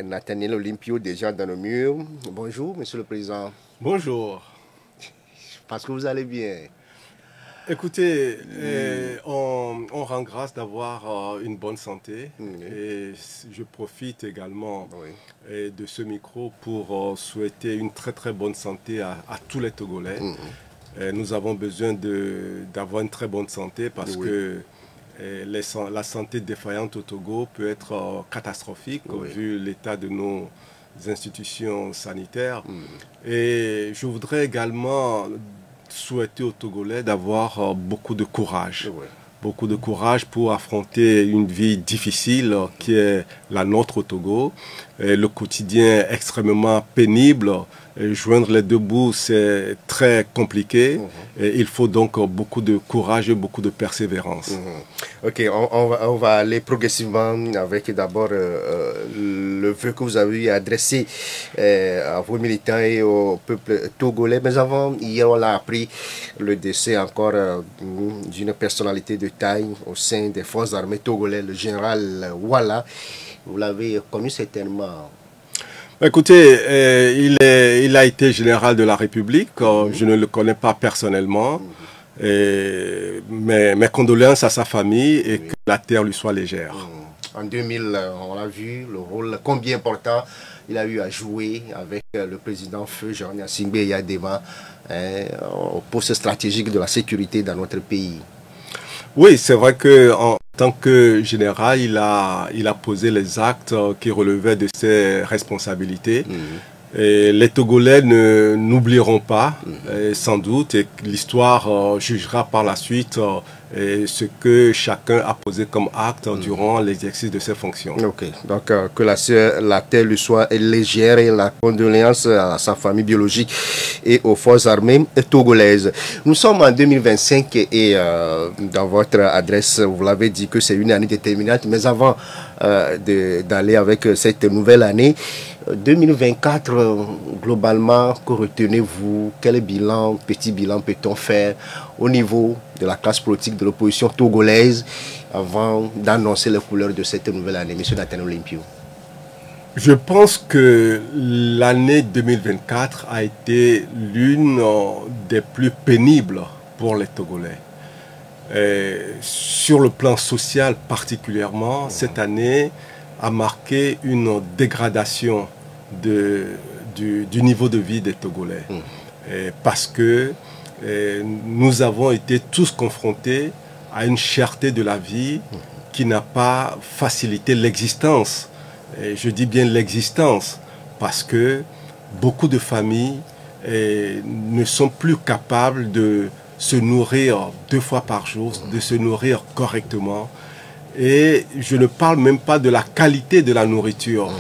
Nathaniel Olympio, déjà dans le mur. Bonjour, Monsieur le Président. Bonjour. Parce que vous allez bien. Écoutez, on rend grâce d'avoir une bonne santé et je profite également de ce micro pour souhaiter une très bonne santé à tous les Togolais. Nous avons besoin d'avoir une très bonne santé parce que la santé défaillante au Togo peut être catastrophique vu l'état de nos institutions sanitaires. Et je voudrais également souhaiter aux Togolais d'avoir beaucoup de courage. Beaucoup de courage pour affronter une vie difficile qui est la nôtre au Togo. Et le quotidien extrêmement pénible. Et joindre les deux bouts, c'est très compliqué. Et il faut donc beaucoup de courage et beaucoup de persévérance. Ok, on va aller progressivement avec d'abord le vœu que vous avez adressé à vos militants et au peuple togolais. Mais avant, hier, on a appris le décès encore d'une personnalité de taille au sein des forces armées togolais, le général Wala. Vous l'avez connu certainement. Écoutez, il a été général de la République. Je ne le connais pas personnellement. Mais mes condoléances à sa famille et que la terre lui soit légère. En 2000, on a vu le rôle combien important il a eu à jouer avec le président Feu Jean Assingbe Yadema au poste stratégique de la sécurité dans notre pays. Oui, c'est vrai qu'en tant que général, il a posé les actes qui relevaient de ses responsabilités. Et les Togolais n'oublieront pas, sans doute, et l'histoire jugera par la suite ce que chacun a posé comme acte durant l'exercice de ses fonctions. Ok, donc que la terre lui soit légère et la condoléance à sa famille biologique et aux forces armées togolaises. Nous sommes en 2025 et dans votre adresse, vous l'avez dit que c'est une année déterminante, mais avant d'aller avec cette nouvelle année, 2024, globalement, que retenez-vous? Quel bilan, petit bilan peut-on faire au niveau de la classe politique de l'opposition togolaise avant d'annoncer les couleurs de cette nouvelle année? Monsieur Nathaniel Olympio. Je pense que l'année 2024 a été l'une des plus pénibles pour les Togolais. Sur le plan social particulièrement, cette année a marqué une dégradation du niveau de vie des Togolais. Parce que nous avons été tous confrontés à une cherté de la vie qui n'a pas facilité l'existence. Je dis bien l'existence parce que beaucoup de familles ne sont plus capables de se nourrir 2 fois par jour, de se nourrir correctement. Et je ne parle même pas de la qualité de la nourriture.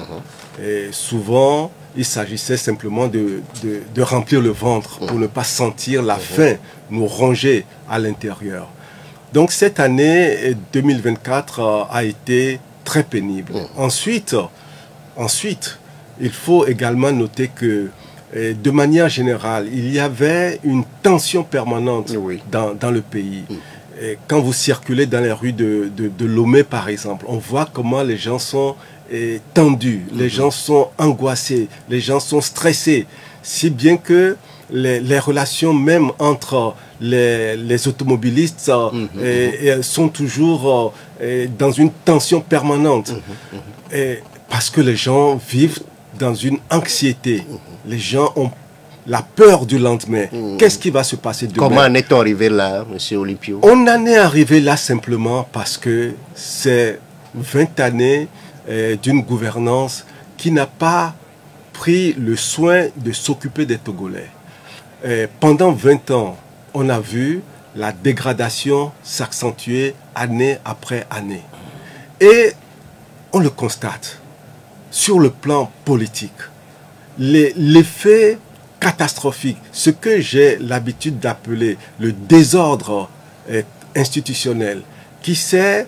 Et souvent, il s'agissait simplement de remplir le ventre pour ne pas sentir la faim nous ronger à l'intérieur. Donc cette année 2024 a été très pénible. Ensuite, il faut également noter que de manière générale, il y avait une tension permanente dans le pays. Et quand vous circulez dans les rues de Lomé, par exemple, on voit comment les gens sont tendus, les gens sont angoissés, les gens sont stressés, si bien que les relations même entre les automobilistes sont toujours dans une tension permanente. Parce que les gens vivent dans une anxiété. Les gens ont la peur du lendemain. Qu'est-ce qui va se passer demain? Comment en est-on arrivé là, M. Olympio? On en est arrivé là simplement parce que c'est 20 années d'une gouvernance qui n'a pas pris le soin de s'occuper des Togolais. Pendant 20 ans, on a vu la dégradation s'accentuer année après année. Et on le constate sur le plan politique. L'effet catastrophique, ce que j'ai l'habitude d'appeler le désordre institutionnel qui s'est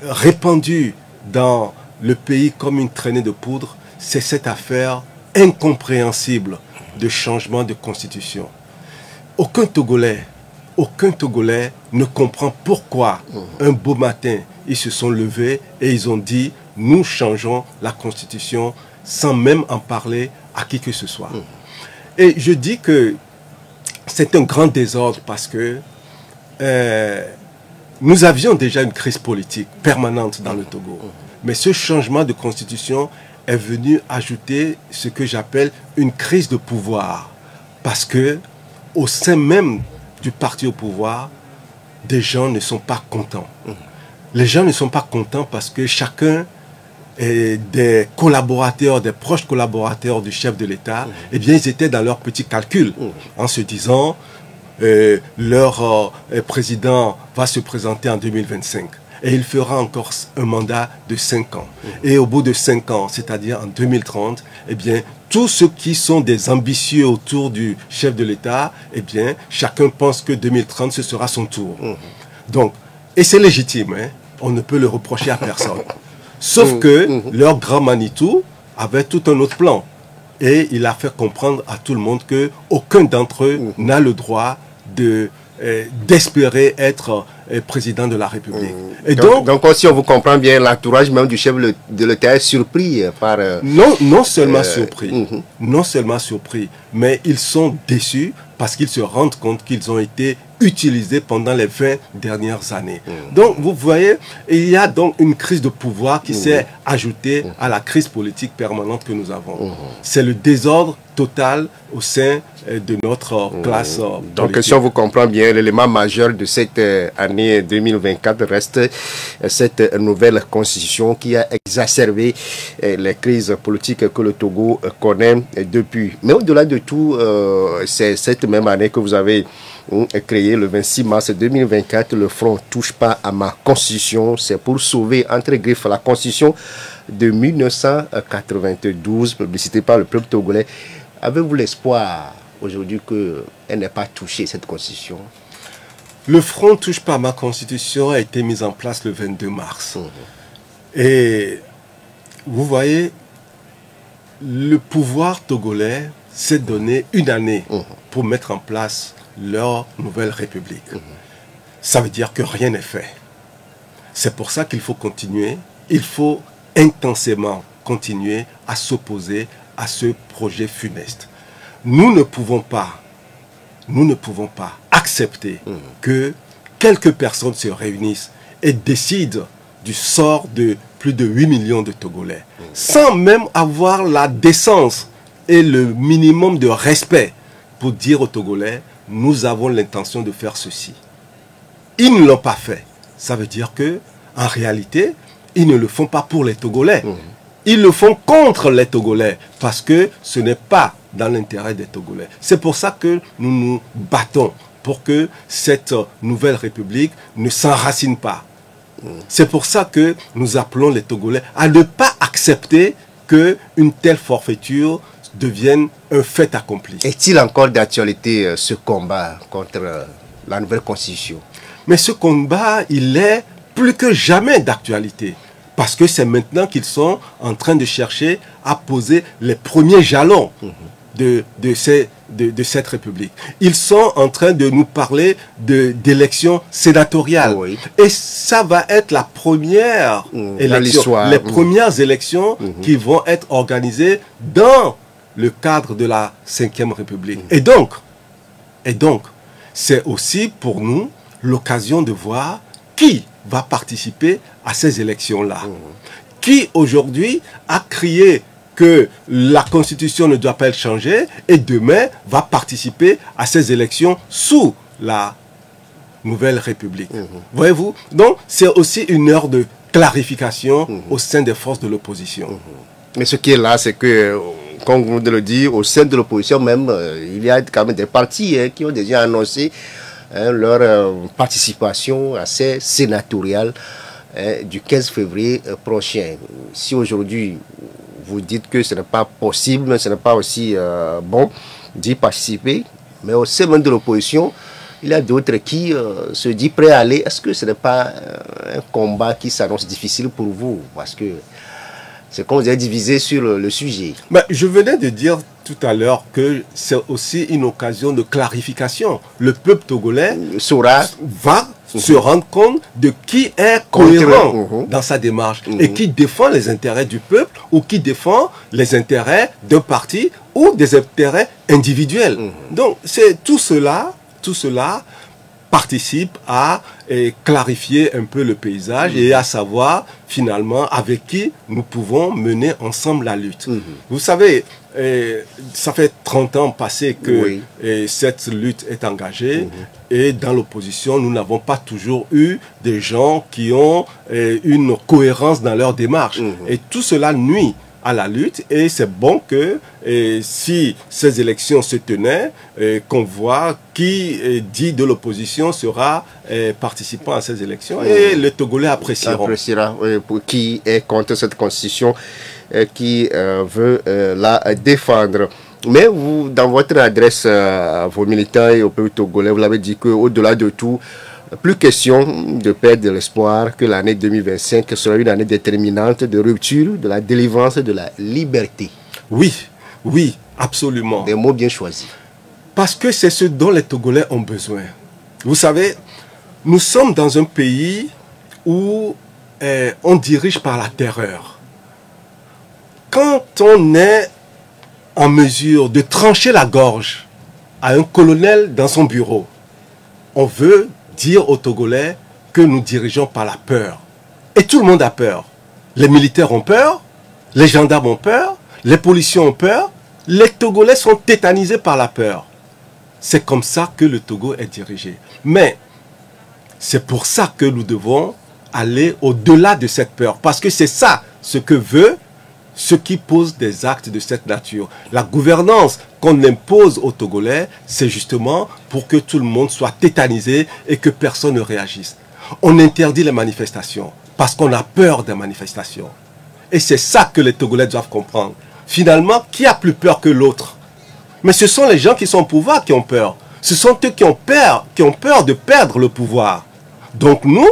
répandu dans le pays comme une traînée de poudre, c'est cette affaire incompréhensible de changement de constitution. Aucun Togolais ne comprend pourquoi un beau matin, ils se sont levés et ils ont dit nous changeons la Constitution sans même en parler à qui que ce soit. Et je dis que c'est un grand désordre parce que nous avions déjà une crise politique permanente dans le Togo. Mais ce changement de constitution est venu ajouter ce que j'appelle une crise de pouvoir. Parce que au sein même du parti au pouvoir, des gens ne sont pas contents. Les gens ne sont pas contents parce que chacun des collaborateurs, des proches collaborateurs du chef de l'État, eh bien, ils étaient dans leur petit calcul en se disant leur président va se présenter en 2025 et il fera encore un mandat de 5 ans. Et au bout de 5 ans, c'est-à-dire en 2030, eh bien, tous ceux qui sont des ambitieux autour du chef de l'État, eh bien, chacun pense que 2030, ce sera son tour. Donc, et c'est légitime, hein, on ne peut le reprocher à personne. Sauf que leur grand Manitou avait tout un autre plan. Et il a fait comprendre à tout le monde qu'aucun d'entre eux n'a le droit d'espérer être président de la République. Et donc, si on vous comprend bien, l'entourage même du chef de l'État est surpris par... Non seulement surpris, non seulement surpris, mais ils sont déçus parce qu'ils se rendent compte qu'ils ont été utilisés pendant les 20 dernières années. Donc, vous voyez, il y a donc une crise de pouvoir qui s'est ajoutée à la crise politique permanente que nous avons. C'est le désordre total au sein de notre classe politique. Donc, si on vous comprend bien, l'élément majeur de cette année 2024 reste cette nouvelle constitution qui a exacerbé les crises politiques que le Togo connaît depuis. Mais au-delà de tout, c'est cette même année que vous avez créé le 26 mars 2024 le Front Touche pas à ma Constitution. C'est pour sauver, entre griffes, la Constitution de 1992, publicité par le peuple togolais. Avez-vous l'espoir aujourd'hui qu'elle n'ait pas touché cette Constitution? Le Front Touche pas à ma Constitution a été mis en place le 22 mars. Et vous voyez, le pouvoir togolais s'est donné une année pour mettre en place leur nouvelle république. Ça veut dire que rien n'est fait. C'est pour ça qu'il faut continuer. Il faut intensément continuer à s'opposer à ce projet funeste. Nous ne pouvons pas accepter que quelques personnes se réunissent et décident du sort de plus de 8 millions de Togolais, sans même avoir la décence et le minimum de respect pour dire aux Togolais, nous avons l'intention de faire ceci. Ils ne l'ont pas fait. Ça veut dire que, en réalité, ils ne le font pas pour les Togolais. Ils le font contre les Togolais, parce que ce n'est pas dans l'intérêt des Togolais. C'est pour ça que nous nous battons pour que cette nouvelle République ne s'enracine pas. C'est pour ça que nous appelons les Togolais à ne pas accepter qu'une telle forfaiture devienne un fait accompli. Est-il encore d'actualité ce combat contre la nouvelle Constitution? Mais ce combat, il est plus que jamais d'actualité. Parce que c'est maintenant qu'ils sont en train de chercher à poser les premiers jalons de cette République. Ils sont en train de nous parler d'élections sénatoriales. Et ça va être la première élection, les premières élections qui vont être organisées dans le cadre de la 5e République. Et donc, c'est aussi pour nous l'occasion de voir qui va participer à ces élections-là. Qui aujourd'hui a crié que la Constitution ne doit pas être changée et demain va participer à ces élections sous la nouvelle République. Voyez-vous? Donc, c'est aussi une heure de clarification au sein des forces de l'opposition. Mais ce qui est là, c'est que, comme vous le dites, au sein de l'opposition même, il y a quand même des partis qui ont déjà annoncé leur participation à ces sénatoriales du 15 février prochain. Si aujourd'hui, vous dites que ce n'est pas possible, ce n'est pas aussi bon d'y participer, mais au sein même de l'opposition, il y a d'autres qui se disent prêts à aller. Est-ce que ce n'est pas un combat qui s'annonce difficile pour vous? Parce que c'est comme vous avez divisé sur le sujet. Mais je venais de dire tout à l'heure que c'est aussi une occasion de clarification. Le peuple togolais se rendre compte de qui est cohérent dans sa démarche et qui défend les intérêts du peuple ou qui défend les intérêts d'un parti ou des intérêts individuels. Donc, c'est tout cela participe à clarifier un peu le paysage et à savoir finalement avec qui nous pouvons mener ensemble la lutte. Vous savez, ça fait 30 ans passés que cette lutte est engagée et dans l'opposition, nous n'avons pas toujours eu des gens qui ont une cohérence dans leur démarche. Et tout cela nuit à la lutte et c'est bon que si ces élections se tenaient, qu'on voit qui dit de l'opposition sera participant à ces élections et les Togolais apprécieront. Pour qui est contre cette constitution, qui veut la défendre. Mais vous, dans votre adresse à vos militants et au peuple togolais, vous l'avez dit qu'au-delà de tout, plus question de perdre de l'espoir que l'année 2025 sera une année déterminante de rupture, de la délivrance de la liberté. Oui, oui, absolument. Des mots bien choisis. Parce que c'est ce dont les Togolais ont besoin. Vous savez, nous sommes dans un pays où on dirige par la terreur. Quand on est en mesure de trancher la gorge à un colonel dans son bureau, on veut dire aux Togolais que nous dirigeons par la peur. Et tout le monde a peur. Les militaires ont peur, les gendarmes ont peur, les policiers ont peur, les Togolais sont tétanisés par la peur. C'est comme ça que le Togo est dirigé. Mais c'est pour ça que nous devons aller au-delà de cette peur. Parce que c'est ça ce que veut ceux qui posent des actes de cette nature. La gouvernance qu'on impose aux Togolais, c'est justement pour que tout le monde soit tétanisé et que personne ne réagisse. On interdit les manifestations parce qu'on a peur des manifestations. Et c'est ça que les Togolais doivent comprendre. Finalement, qui a plus peur que l'autre? Mais ce sont les gens qui sont au pouvoir qui ont peur. Ce sont eux qui ont peur de perdre le pouvoir. Donc nous,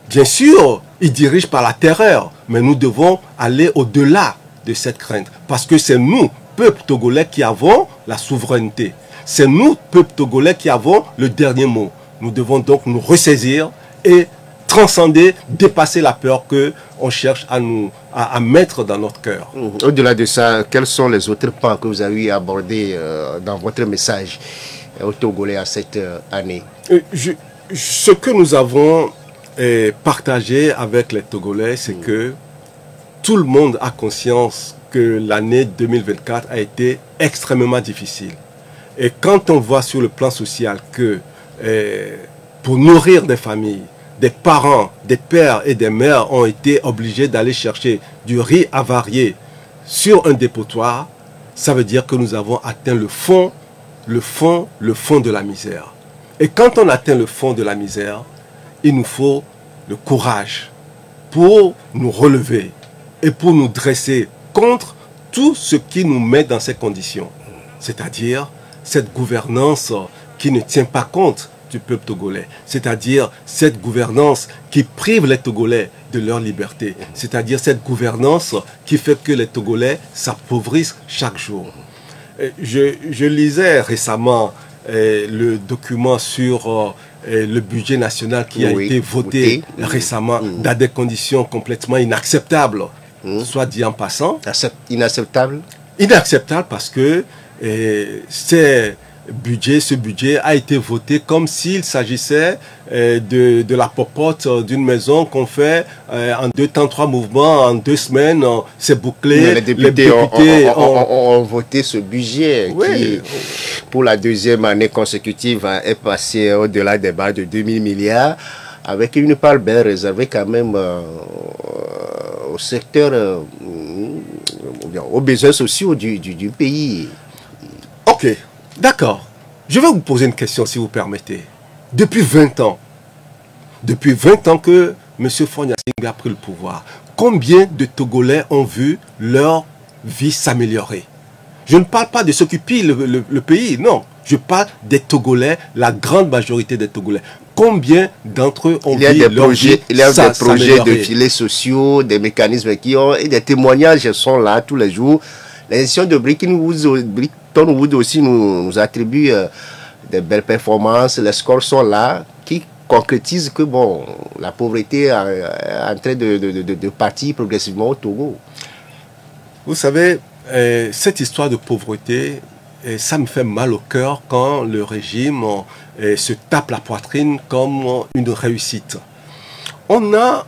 bien sûr, ils dirigent par la terreur, mais nous devons aller au-delà de cette crainte. Parce que c'est nous, peuple togolais, qui avons la souveraineté. C'est nous, peuple togolais, qui avons le dernier mot. Nous devons donc nous ressaisir et transcender, dépasser la peur qu'on cherche à mettre dans notre cœur. Au-delà de ça, quels sont les autres points que vous avez abordés dans votre message aux Togolais à cette année? Ce que nous avons partagé avec les Togolais, c'est que tout le monde a conscience que l'année 2024 a été extrêmement difficile. Et quand on voit sur le plan social que pour nourrir des familles, des parents, des pères et des mères ont été obligés d'aller chercher du riz avarié sur un dépotoir, ça veut dire que nous avons atteint le fond de la misère. Et quand on atteint le fond de la misère, il nous faut le courage pour nous relever et pour nous dresser contre tout ce qui nous met dans ces conditions. C'est-à-dire cette gouvernance qui ne tient pas compte du peuple togolais. C'est-à-dire cette gouvernance qui prive les Togolais de leur liberté. C'est-à-dire cette gouvernance qui fait que les Togolais s'appauvrissent chaque jour. Je lisais récemment le document sur le budget national qui a été voté récemment dans des conditions complètement inacceptables, soit dit en passant. Inacceptable? Inacceptable parce que ce budget a été voté comme s'il s'agissait de la popote d'une maison qu'on fait en 2 temps, 3 mouvements, en 2 semaines, c'est bouclé. Mais les députés ont voté ce budget qui, pour la 2e année consécutive, est passé au-delà des barres de 2000 milliards, avec une part bien réservée quand même au secteur, aux besoins sociaux du pays. Ok. D'accord. Je vais vous poser une question si vous permettez. Depuis 20 ans que M. Faure Gnassingbé a pris le pouvoir, combien de Togolais ont vu leur vie s'améliorer? Je ne parle pas de ceux qui pillent le pays, non. Je parle des Togolais, la grande majorité des Togolais. Combien d'entre eux ont vu leur vie s'améliorer? Il y a des projets de filets sociaux, des mécanismes qui ont, et des témoignages sont là tous les jours. L'institution de Bretton Woods aussi nous attribue des belles performances. Les scores sont là. Qui concrétise que bon, la pauvreté est en train de partir progressivement au Togo. Vous savez, cette histoire de pauvreté, ça me fait mal au cœur quand le régime se tape la poitrine comme une réussite. On a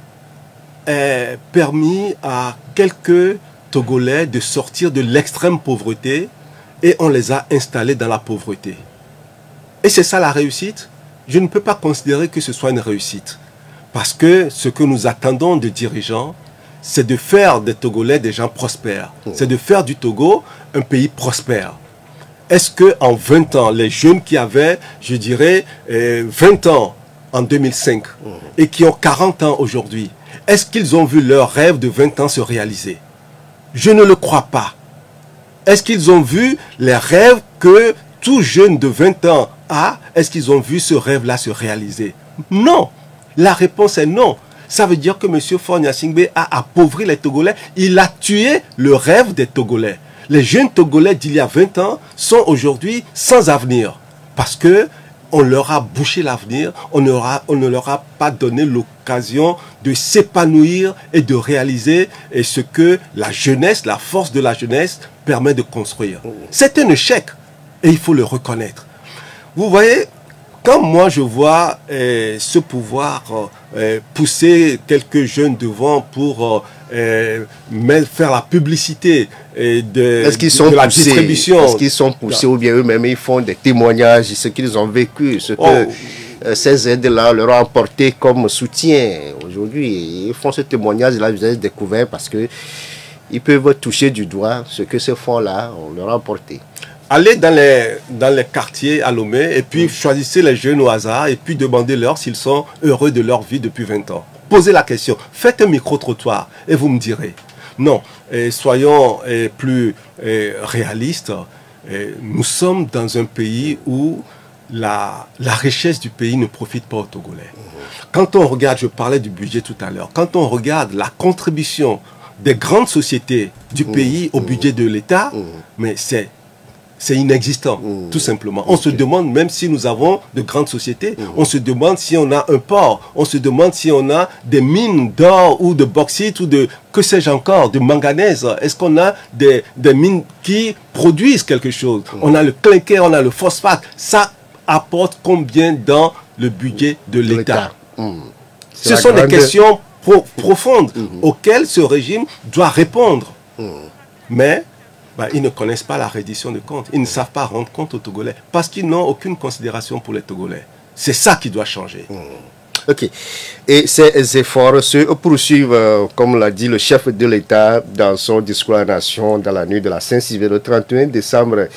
permis à quelques Togolais de sortir de l'extrême pauvreté et on les a installés dans la pauvreté. Et c'est ça la réussite? Je ne peux pas considérer que ce soit une réussite. Parce que ce que nous attendons de dirigeants, c'est de faire des Togolais des gens prospères. C'est de faire du Togo un pays prospère. Est-ce qu'en 20 ans, les jeunes qui avaient, je dirais, 20 ans en 2005 et qui ont 40 ans aujourd'hui, est-ce qu'ils ont vu leur rêve de 20 ans se réaliser? Je ne le crois pas. Est-ce qu'ils ont vu les rêves que tout jeune de 20 ans a? Est-ce qu'ils ont vu ce rêve-là se réaliser? Non. La réponse est non. Ça veut dire que M. Faure Gnassingbé a appauvri les Togolais. Il a tué le rêve des Togolais. Les jeunes Togolais d'il y a 20 ans sont aujourd'hui sans avenir. Parce que on leur a bouché l'avenir, on ne leur a pas donné l'occasion de s'épanouir et de réaliser ce que la jeunesse, la force de la jeunesse permet de construire. C'est un échec et il faut le reconnaître. Vous voyez, quand moi je vois ce pouvoir pousser quelques jeunes devant pour faire la publicité de la distribution. Est-ce qu'ils sont poussés ou bien eux-mêmes ils font des témoignages de ce qu'ils ont vécu, ce que ces aides-là leur ont apporté comme soutien aujourd'hui. Ils font ce témoignage-là, vous avez découvert parce que ils peuvent toucher du doigt ce que ces fonds-là leur ont apporté. Allez dans les quartiers à Lomé et puis choisissez les jeunes au hasard et puis demandez-leur s'ils sont heureux de leur vie depuis 20 ans. Posez la question, faites un micro-trottoir et vous me direz. Non, soyons plus réalistes. Nous sommes dans un pays où la richesse du pays ne profite pas aux Togolais. Quand on regarde, je parlais du budget tout à l'heure, quand on regarde la contribution des grandes sociétés du pays au budget de l'État, mais c'est inexistant, tout simplement. On se demande, même si nous avons de grandes sociétés, on se demande si on a un port, on se demande si on a des mines d'or ou de bauxite ou de, que sais-je encore, de manganèse. Est-ce qu'on a des mines qui produisent quelque chose? On a le clinker, on a le phosphate. Ça apporte combien dans le budget de l'État? Ce sont des questions profondes auxquelles ce régime doit répondre. Mais ils ne connaissent pas la reddition de comptes. Ils ne savent pas rendre compte aux Togolais parce qu'ils n'ont aucune considération pour les Togolais. C'est ça qui doit changer. Ok. Et ces efforts se poursuivent, comme l'a dit le chef de l'État dans son discours à la nation dans la nuit de la Saint-Sylvestre, le 31 décembre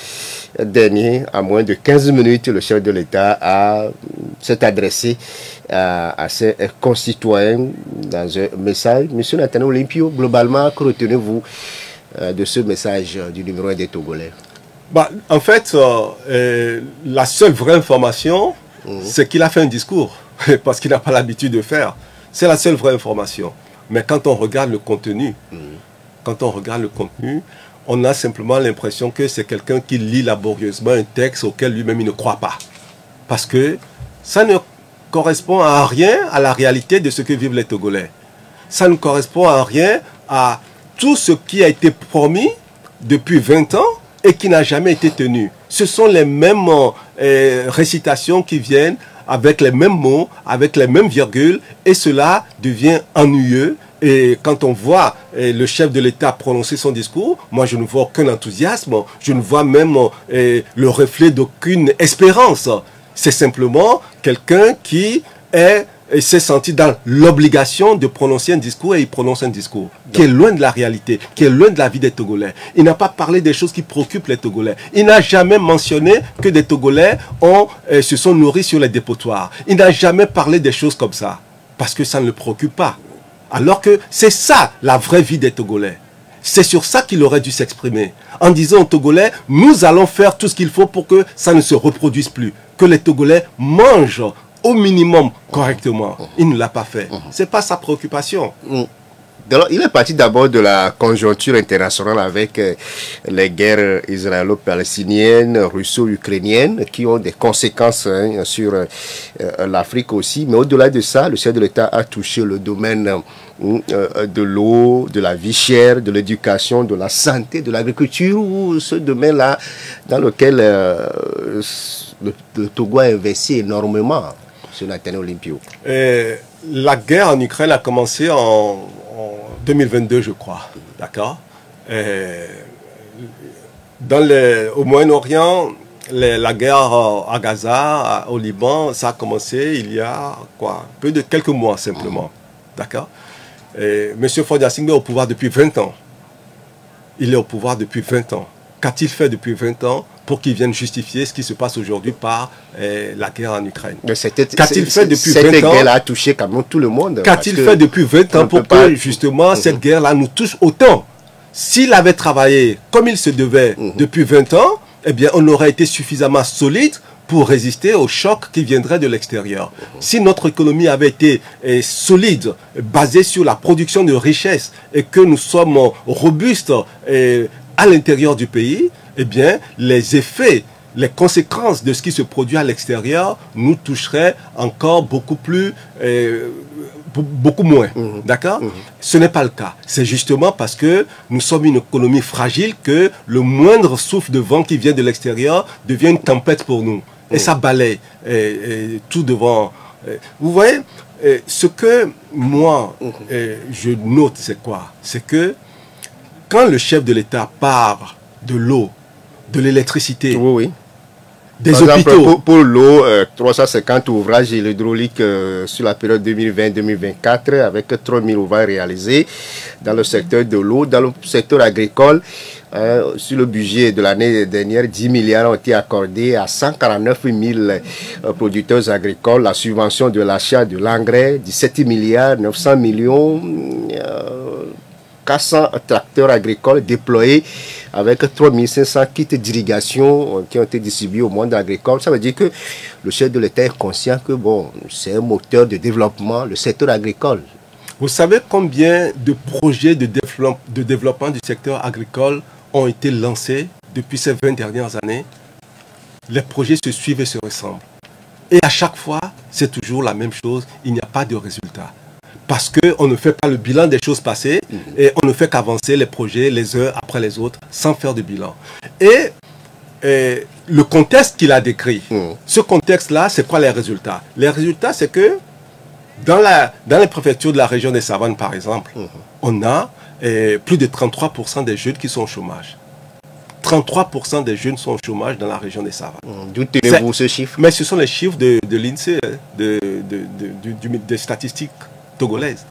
dernier. À moins de 15 minutes, le chef de l'État s'est adressé à ses concitoyens dans un message. Monsieur Nathanaël Olympio, globalement, que retenez-vous de ce message du numéro 1 des Togolais? En fait, la seule vraie information, c'est qu'il a fait un discours, parce qu'il n'a pas l'habitude de faire. C'est la seule vraie information. Mais quand on regarde le contenu, on a simplement l'impression que c'est quelqu'un qui lit laborieusement un texte auquel lui-même il ne croit pas. Parce que ça ne correspond à rien à la réalité de ce que vivent les Togolais. Ça ne correspond à rien à tout ce qui a été promis depuis 20 ans et qui n'a jamais été tenu. Ce sont les mêmes récitations qui viennent avec les mêmes mots, avec les mêmes virgules, et cela devient ennuyeux. Et quand on voit le chef de l'État prononcer son discours, moi je ne vois aucun enthousiasme, je ne vois même le reflet d'aucune espérance. C'est simplement quelqu'un qui s'est senti dans l'obligation de prononcer un discours et il prononce un discours qui est loin de la réalité, qui est loin de la vie des Togolais. Il n'a pas parlé des choses qui préoccupent les Togolais. Il n'a jamais mentionné que des Togolais se sont nourris sur les dépotoirs. Il n'a jamais parlé des choses comme ça parce que ça ne le préoccupe pas. Alors que c'est ça la vraie vie des Togolais. C'est sur ça qu'il aurait dû s'exprimer en disant aux Togolais, nous allons faire tout ce qu'il faut pour que ça ne se reproduise plus, que les Togolais mangent au minimum correctement. Il ne l'a pas fait. Ce n'est pas sa préoccupation. Alors, il est parti d'abord de la conjoncture internationale avec les guerres israélo-palestiniennes, russo-ukrainiennes, qui ont des conséquences sur l'Afrique aussi. Mais au-delà de ça, le chef de l'État a touché le domaine de l'eau, de la vie chère, de l'éducation, de la santé, de l'agriculture, ou ce domaine-là dans lequel le Togo a investi énormément sur l'Athénée Olympio. La guerre en Ukraine a commencé en 2022, je crois. D'accord. Au Moyen-Orient, la guerre à Gaza, au Liban, ça a commencé il y a peu de quelques mois simplement. D'accord. Monsieur Faure Gnassingbé est au pouvoir depuis 20 ans. Il est au pouvoir depuis 20 ans. Qu'a-t-il fait depuis 20 ans pour qu'il vienne justifier ce qui se passe aujourd'hui par la guerre en Ukraine? Qu'a-t-il fait depuis 20 ans? Cette guerre a touché quand même tout le monde. Qu'a-t-il fait depuis 20 ans pour que justement cette guerre-là nous touche autant? S'il avait travaillé comme il se devait depuis 20 ans, eh bien on aurait été suffisamment solide pour résister aux chocs qui viendraient de l'extérieur. Si notre économie avait été solide, basée sur la production de richesses et que nous sommes robustes à l'intérieur du pays, eh bien, les effets, les conséquences de ce qui se produit à l'extérieur nous toucheraient encore beaucoup moins. D'accord? Ce n'est pas le cas. C'est justement parce que nous sommes une économie fragile que le moindre souffle de vent qui vient de l'extérieur devient une tempête pour nous. Et ça balaye tout devant. Vous voyez, ce que moi, je note, c'est quoi? C'est que quand le chef de l'État parle de l'eau, de l'électricité, des hôpitaux. Pour l'eau, 350 ouvrages hydrauliques sur la période 2020-2024 avec 3000 ouvrages réalisés dans le secteur de l'eau, dans le secteur agricole. Sur le budget de l'année dernière, 10 milliards ont été accordés à 149 000 producteurs agricoles. La subvention de l'achat de l'engrais, 17 milliards 900 millions. 400 tracteurs agricoles déployés avec 3500 kits d'irrigation qui ont été distribués au monde agricole. Ça veut dire que le chef de l'État est conscient que bon, c'est un moteur de développement, le secteur agricole. Vous savez combien de projets de développement du secteur agricole ont été lancés depuis ces 20 dernières années? Les projets se suivent et se ressemblent. Et à chaque fois, c'est toujours la même chose, il n'y a pas de résultat. Parce qu'on ne fait pas le bilan des choses passées et on ne fait qu'avancer les projets les uns après les autres sans faire de bilan. Et le contexte qu'il a décrit, ce contexte-là, c'est quoi les résultats? Les résultats, c'est que dans les préfectures de la région des Savanes, par exemple, on a plus de 33% des jeunes qui sont au chômage. 33% des jeunes sont au chômage dans la région des Savanes. D'où tenez-vous ce chiffre? Mais ce sont les chiffres de l'INSEE, des statistiques togolaises.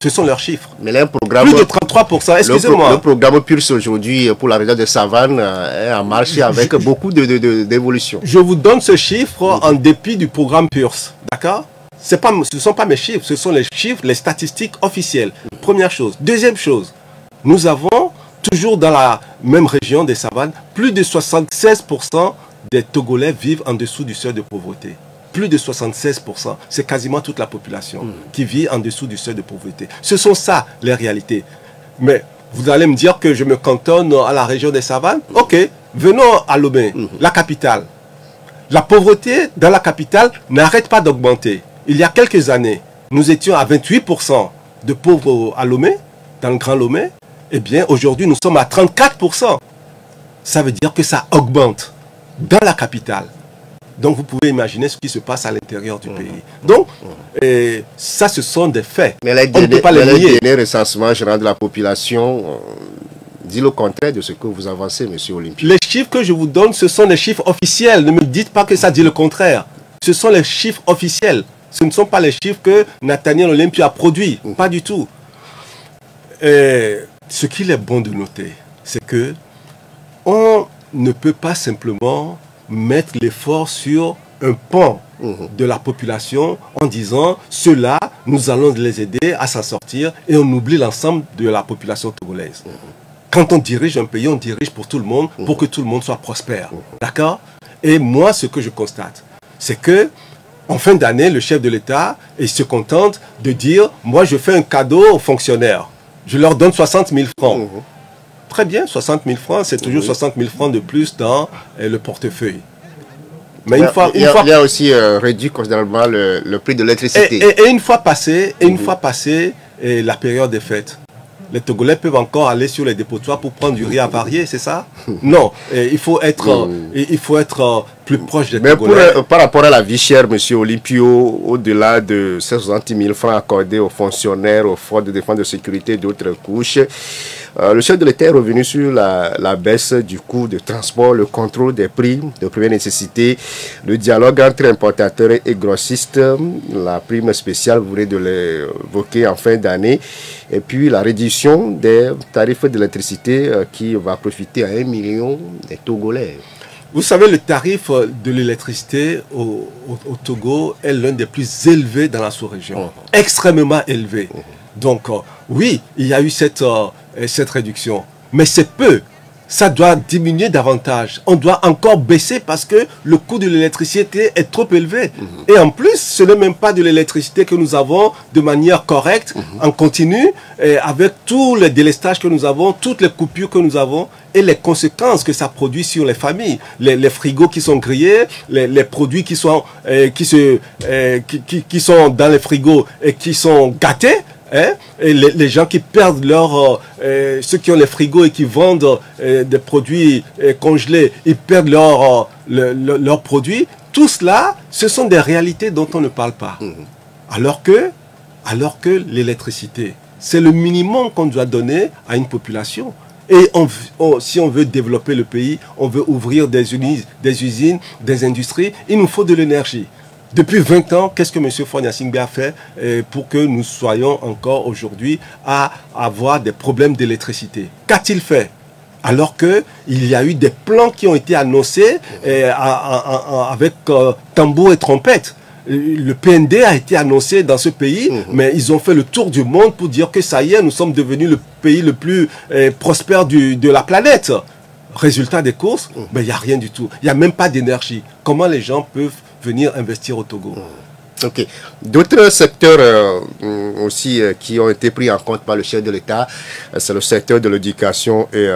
Ce sont leurs chiffres. Mais là, un programme, plus de 33%, excusez-moi. Le programme Pulse aujourd'hui pour la région de Savane est en marche avec beaucoup d'évolution. Je vous donne ce chiffre en dépit du programme Pulse. D'accord? Ce ne sont pas mes chiffres, ce sont les chiffres, les statistiques officielles. Première chose. Deuxième chose, nous avons toujours dans la même région des Savanes, plus de 76% des Togolais vivent en dessous du seuil de pauvreté. Plus de 76%, c'est quasiment toute la population qui vit en dessous du seuil de pauvreté. Ce sont ça les réalités. Mais vous allez me dire que je me cantonne à la région des Savanes? Ok, venons à Lomé, la capitale. La pauvreté dans la capitale n'arrête pas d'augmenter. Il y a quelques années, nous étions à 28% de pauvres à Lomé, dans le Grand Lomé. Eh bien, aujourd'hui, nous sommes à 34%. Ça veut dire que ça augmente dans la capitale. Donc, vous pouvez imaginer ce qui se passe à l'intérieur du pays. Donc, ça, ce sont des faits. Mais les derniers recensements généraux de la population dit le contraire de ce que vous avancez, M. Olympio. Les chiffres que je vous donne, ce sont les chiffres officiels. Ne me dites pas que ça dit le contraire. Ce sont les chiffres officiels. Ce ne sont pas les chiffres que Nathaniel Olympio a produits. Pas du tout. Ce qu'il est bon de noter, c'est que on ne peut pas simplement mettre l'effort sur un pan de la population en disant ceux-là, nous allons les aider à s'en sortir et on oublie l'ensemble de la population togolaise. Quand on dirige un pays, on dirige pour tout le monde, pour que tout le monde soit prospère. D'accord? Et moi, ce que je constate, c'est que en fin d'année, le chef de l'État se contente de dire « moi, je fais un cadeau aux fonctionnaires ». Je leur donne 60 000 francs. Très bien, 60 000 francs, c'est toujours 60 000 francs de plus dans le portefeuille. Mais il y a aussi réduit considérablement le prix de l'électricité. Et une fois passé, la période des fêtes, les Togolais peuvent encore aller sur les dépotoirs pour prendre du riz avarié, c'est ça? Non, il faut être plus proche des Togolais. Mais par rapport à la vie chère, M. Olympio, au-delà de ces 60 000 francs accordés aux fonctionnaires, aux forces de défense de sécurité et d'autres couches, le chef de l'État est revenu sur la baisse du coût de transport, le contrôle des prix de première nécessité, le dialogue entre importateurs et grossistes, la prime spéciale, vous venez de l'évoquer en fin d'année, et puis la réduction des tarifs d'électricité qui va profiter à 1 million des Togolais. Vous savez, le tarif de l'électricité au Togo est l'un des plus élevés dans la sous-région, extrêmement élevé. Donc, oui, il y a eu cette réduction, mais c'est peu. Ça doit diminuer davantage. On doit encore baisser parce que le coût de l'électricité est trop élevé. Et en plus, ce n'est même pas de l'électricité que nous avons de manière correcte, en continu, et avec tous les délestages que nous avons, toutes les coupures que nous avons et les conséquences que ça produit sur les familles. Les frigos qui sont grillés, les produits qui sont dans les frigos et qui sont gâtés. Et les gens qui perdent ceux qui ont les frigos et qui vendent des produits congelés, ils perdent leurs produits. Tout cela, ce sont des réalités dont on ne parle pas. Alors que l'électricité, c'est le minimum qu'on doit donner à une population. Et si on veut développer le pays, on veut ouvrir des usines, des industries, il nous faut de l'énergie. Depuis 20 ans, qu'est-ce que M. Faure Gnassingbé a fait pour que nous soyons encore aujourd'hui à avoir des problèmes d'électricité? Qu'a-t-il fait? Alors qu'il y a eu des plans qui ont été annoncés avec tambour et trompette. Le PND a été annoncé dans ce pays, mais ils ont fait le tour du monde pour dire que ça y est, nous sommes devenus le pays le plus prospère de la planète. Résultat des courses, il n'y a rien du tout. Il n'y a même pas d'énergie. Comment les gens peuvent venir investir au Togo? Ok. D'autres secteurs aussi qui ont été pris en compte par le chef de l'État, c'est le secteur de l'éducation et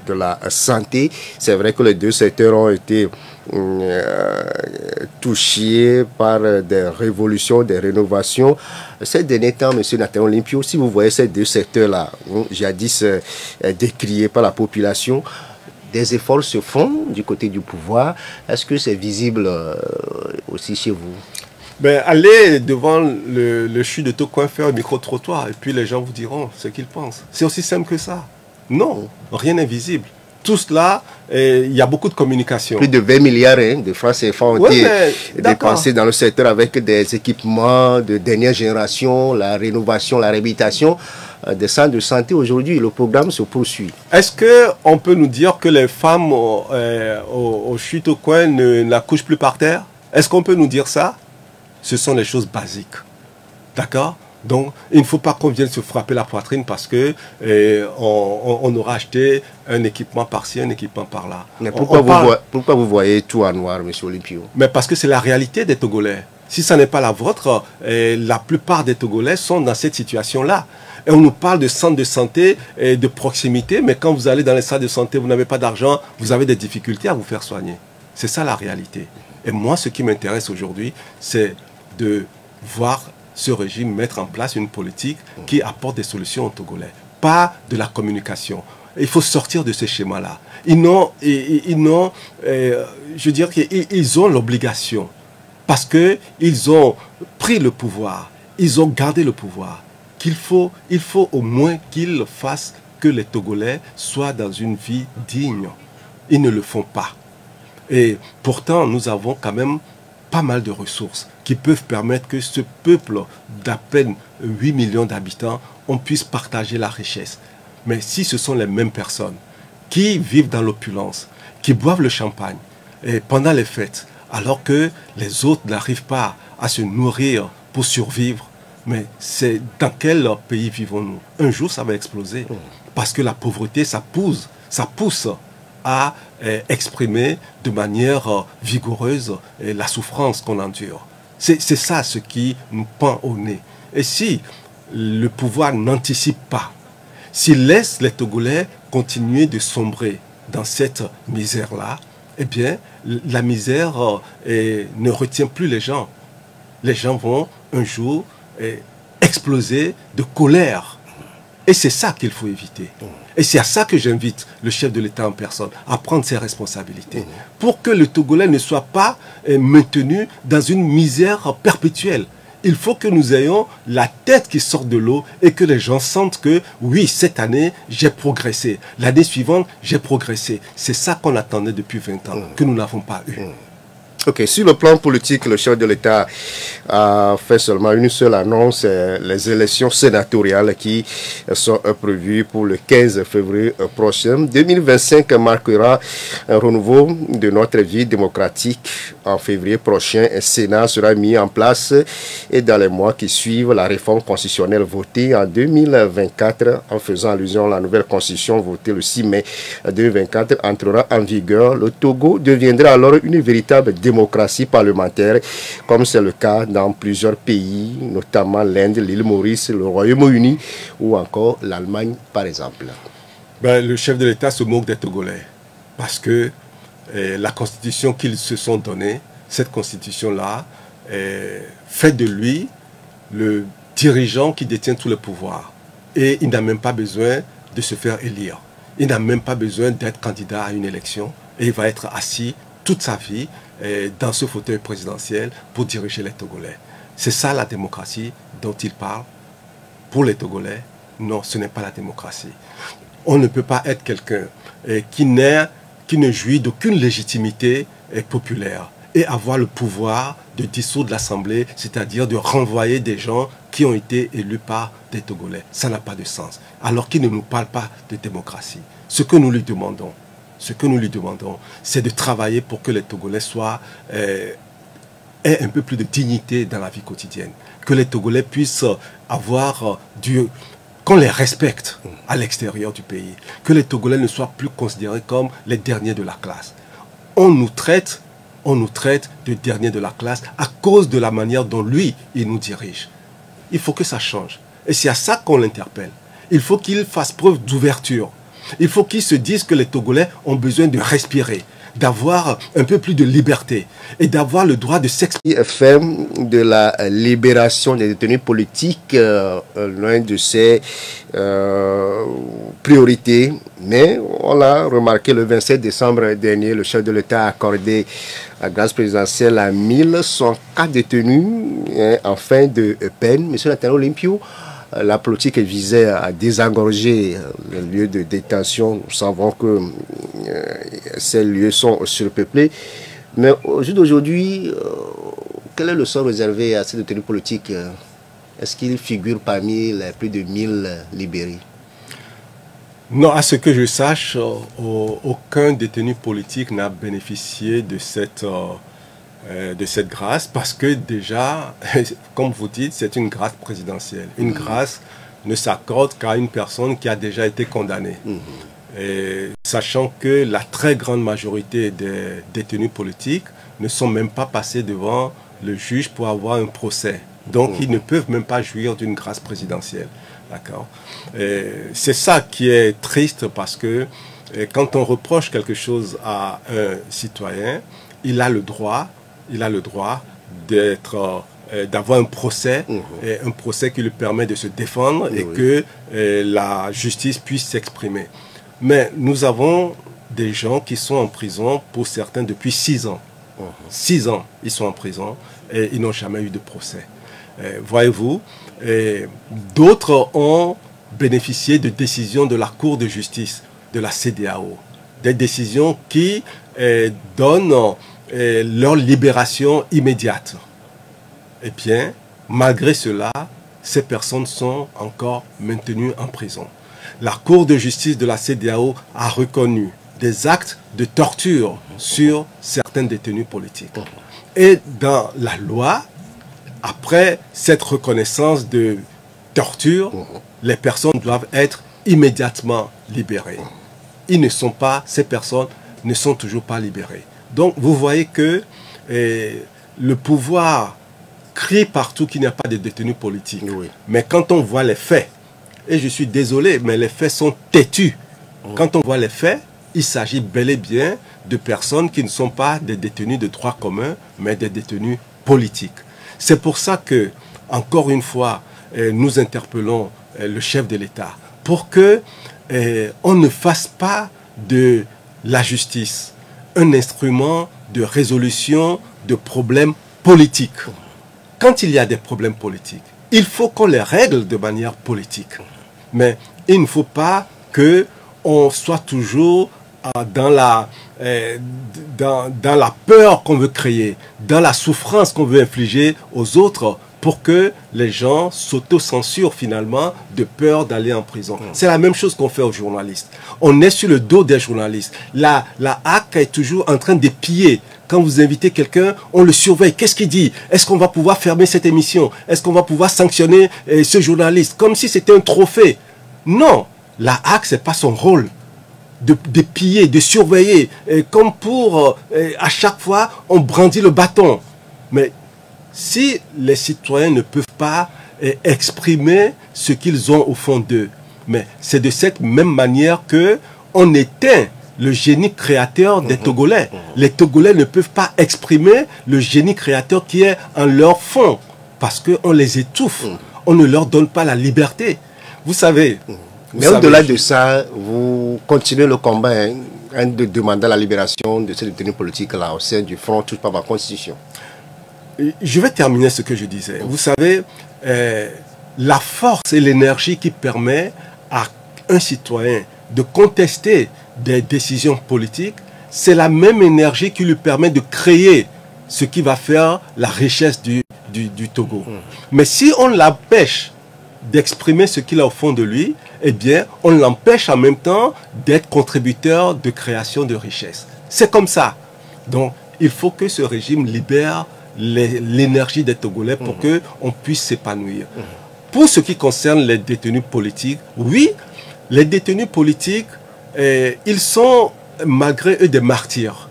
de la santé. C'est vrai que les deux secteurs ont été touchés par des révolutions, des rénovations. Ces derniers temps, M. Nathan Olympio, si vous voyez ces deux secteurs-là, jadis décriés par la population, des efforts se font du côté du pouvoir. Est-ce que c'est visible aussi chez vous? Allez devant le CHU de Tocoin faire un micro-trottoir et puis les gens vous diront ce qu'ils pensent. C'est aussi simple que ça. Non, rien n'est visible. Tout cela, il y a beaucoup de communication. Plus de 20 milliards de francs CFA ont été dépensés dans le secteur avec des équipements de dernière génération, la rénovation, la réhabilitation des centres de santé. Aujourd'hui, le programme se poursuit. Est-ce qu'on peut nous dire que les femmes au CHU Tocoin n'accouchent plus par terre? Est-ce qu'on peut nous dire ça? Ce sont les choses basiques. D'accord? Donc, il ne faut pas qu'on vienne se frapper la poitrine parce que on aura acheté un équipement par-ci, un équipement par-là. Mais pourquoi vous voyez tout en noir, M. Olympio? Mais parce que c'est la réalité des Togolais. Si ça n'est pas la vôtre, la plupart des Togolais sont dans cette situation-là. Et on nous parle de centres de santé et de proximité, mais quand vous allez dans les centres de santé, vous n'avez pas d'argent, vous avez des difficultés à vous faire soigner. C'est ça la réalité. Et moi, ce qui m'intéresse aujourd'hui, c'est de voir ce régime mettre en place une politique qui apporte des solutions aux Togolais, pas de la communication. Il faut sortir de ce schéma-là. Ils ont l'obligation, parce qu'ils ont pris le pouvoir, ils ont gardé le pouvoir, il faut au moins qu'ils fassent que les Togolais soient dans une vie digne. Ils ne le font pas. Et pourtant, nous avons quand même pas mal de ressources qui peuvent permettre que ce peuple d'à peine 8 millions d'habitants, on puisse partager la richesse. Mais si ce sont les mêmes personnes qui vivent dans l'opulence, qui boivent le champagne et pendant les fêtes, alors que les autres n'arrivent pas à se nourrir pour survivre, mais c'est dans quel pays vivons-nous? Un jour, ça va exploser. Parce que la pauvreté, ça pousse à exprimer de manière vigoureuse la souffrance qu'on endure. C'est ça ce qui nous pend au nez. Et si le pouvoir n'anticipe pas, s'il laisse les Togolais continuer de sombrer dans cette misère-là, eh bien, la misère ne retient plus les gens. Les gens vont un jour exploser de colère. Et c'est ça qu'il faut éviter. Et c'est à ça que j'invite le chef de l'État en personne, à prendre ses responsabilités. Pour que le Togolais ne soit pas maintenu dans une misère perpétuelle. Il faut que nous ayons la tête qui sort de l'eau et que les gens sentent que, oui, cette année, j'ai progressé. L'année suivante, j'ai progressé. C'est ça qu'on attendait depuis 20 ans, que nous n'avons pas eu. Ok, sur le plan politique, le chef de l'État a fait seulement une seule annonce, les élections sénatoriales qui sont prévues pour le 15 février prochain. 2025 marquera un renouveau de notre vie démocratique. En février prochain, un Sénat sera mis en place et dans les mois qui suivent, la réforme constitutionnelle votée en 2024, en faisant allusion à la nouvelle constitution votée le 6 mai 2024, entrera en vigueur. Le Togo deviendra alors une véritable démocratie parlementaire, comme c'est le cas dans plusieurs pays, notamment l'Inde, l'île Maurice, le Royaume-Uni ou encore l'Allemagne, par exemple. Le chef de l'État se moque des Togolais parce que la constitution qu'ils se sont donnée, cette constitution-là, fait de lui le dirigeant qui détient tous les pouvoirs. Et il n'a même pas besoin de se faire élire. Il n'a même pas besoin d'être candidat à une élection. Et il va être assis toute sa vie dans ce fauteuil présidentiel pour diriger les Togolais. C'est ça la démocratie dont il parle. Pour les Togolais, non, ce n'est pas la démocratie. On ne peut pas être quelqu'un qui ne jouit d'aucune légitimité populaire et avoir le pouvoir de dissoudre l'Assemblée, c'est-à-dire de renvoyer des gens qui ont été élus par des Togolais. Ça n'a pas de sens. Alors qu'il ne nous parle pas de démocratie. Ce que nous lui demandons, c'est de travailler pour que les Togolais aient un peu plus de dignité dans la vie quotidienne. Que les Togolais puissent avoir qu'on les respecte à l'extérieur du pays. Que les Togolais ne soient plus considérés comme les derniers de la classe. On nous traite de derniers de la classe à cause de la manière dont lui, il nous dirige. Il faut que ça change. Et c'est à ça qu'on l'interpelle. Il faut qu'il fasse preuve d'ouverture. Il faut qu'ils se disent que les Togolais ont besoin de respirer, d'avoir un peu plus de liberté et d'avoir le droit de s'exprimer. Fait de la libération des détenus politiques l'un de ses priorités. Mais on l'a remarqué le 27 décembre dernier, le chef de l'État a accordé la grâce présidentielle à 1104 détenus en fin de peine. Monsieur Nathalie Olympio, la politique visait à désengorger les lieux de détention. Nous savons que ces lieux sont surpeuplés. Mais au jour d'aujourd'hui, quel est le sort réservé à ces détenus politiques? Est-ce qu'ils figurent parmi les plus de 1000 libérés? Non, à ce que je sache, aucun détenu politique n'a bénéficié de cette grâce parce que déjà, comme vous dites, c'est une grâce présidentielle. Une grâce ne s'accorde qu'à une personne qui a déjà été condamnée. Et sachant que la très grande majorité des détenus politiques ne sont même pas passés devant le juge pour avoir un procès. Donc, ils ne peuvent même pas jouir d'une grâce présidentielle. D'accord. C'est ça qui est triste parce que quand on reproche quelque chose à un citoyen, il a le droit d'avoir un procès, un procès qui lui permet de se défendre et que la justice puisse s'exprimer. Mais nous avons des gens qui sont en prison, pour certains depuis 6 ans. 6 ans, ils sont en prison et ils n'ont jamais eu de procès. Voyez-vous, d'autres ont bénéficié de décisions de la Cour de justice, de la CEDEAO. Des décisions qui donnent leur libération immédiate. Eh bien, malgré cela, ces personnes sont encore maintenues en prison. La Cour de justice de la CEDEAO a reconnu des actes de torture sur certains détenus politiques. Et dans la loi, après cette reconnaissance de torture, les personnes doivent être immédiatement libérées. Ces personnes ne sont toujours pas libérées. Donc, vous voyez que le pouvoir crie partout qu'il n'y a pas de détenus politiques. Mais quand on voit les faits, Et je suis désolé, mais les faits sont têtus. Quand on voit les faits, il s'agit bel et bien de personnes qui ne sont pas des détenus de droit commun, mais des détenus politiques. C'est pour ça que, encore une fois, nous interpellons le chef de l'État pour que on ne fasse pas de la justice un instrument de résolution de problèmes politiques. Quand il y a des problèmes politiques, il faut qu'on les règle de manière politique. Mais il ne faut pas qu'on soit toujours dans la peur qu'on veut créer, dans la souffrance qu'on veut infliger aux autres pour que les gens s'auto-censurent finalement de peur d'aller en prison. C'est la même chose qu'on fait aux journalistes. On est sur le dos des journalistes. La HAC est toujours en train de piller. Quand vous invitez quelqu'un, on le surveille. Qu'est-ce qu'il dit? Est-ce qu'on va pouvoir fermer cette émission? Est-ce qu'on va pouvoir sanctionner ce journaliste? Comme si c'était un trophée. Non, la HAC, ce n'est pas son rôle. De piller, de surveiller, comme pour à chaque fois on brandit le bâton. Mais si les citoyens ne peuvent pas exprimer ce qu'ils ont au fond d'eux, mais c'est de cette même manière que on éteint le génie créateur des Togolais. Les Togolais ne peuvent pas exprimer le génie créateur qui est en leur fond, parce qu'on les étouffe, on ne leur donne pas la liberté. Vous savez... Mais au-delà de ça, vous continuez le combat de demander la libération de ces détenus politiques là au sein du Front Touche pas ma constitution. Je vais terminer ce que je disais. Vous savez, la force et l'énergie qui permet à un citoyen de contester des décisions politiques, c'est la même énergie qui lui permet de créer ce qui va faire la richesse du Togo. Mais si on l'empêche d'exprimer ce qu'il a au fond de lui, eh bien, on l'empêche en même temps d'être contributeur de création de richesse. C'est comme ça. Donc, il faut que ce régime libère l'énergie des Togolais pour qu'on puisse s'épanouir. Pour ce qui concerne les détenus politiques, oui, les détenus politiques, ils sont malgré eux des martyrs.